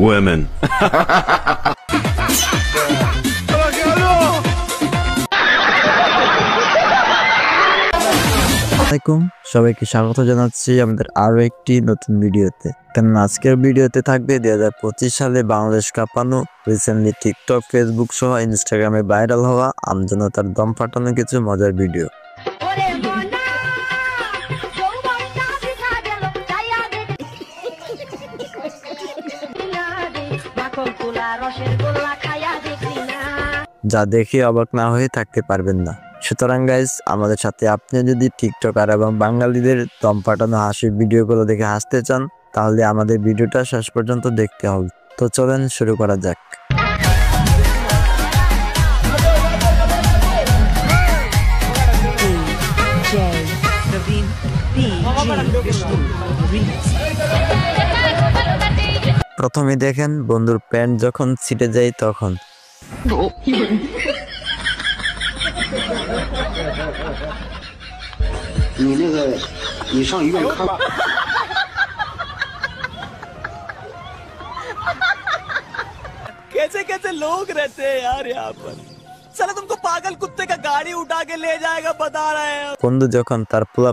Women. সবাইকে স্বাগত জানাচ্ছি আমাদের আরো একটি নতুন ভিডিওতে। কারণ আজকের ভিডিওতে থাকবে 2025 সালে বাংলাদেশ কাঁপানো, রিসেন্টলি টিকটক, ফেসবুক সহ ইনস্টাগ্রামে ভাইরাল হওয়া আমজনতার দম ফাটানো কিছু মজার ভিডিও। যা দেখে অবাক না হয়ে থাকতে পারবেন না। সুতরাং গাইজ, আমাদের সাথে আপনি যদি টিকটকার এবং বাঙালিদের দম ফাটানো হাসির ভিডিওগুলো দেখে হাসতে চান, তাহলে আমাদের ভিডিওটা শেষ পর্যন্ত দেখতে হবে। তো চলেন শুরু করা যাক। প্রথমে দেখেন বন্ধুর প্যান্ট যখন ছিটে যায় তখন। कैसे कैसे लोग रहते हैं यार यहाँ पर। साला तुमको पागल कुत्ते का गाड़ी उठा के ले जाएगा बता रहे हैं। বন্ধু যখন তার পোলা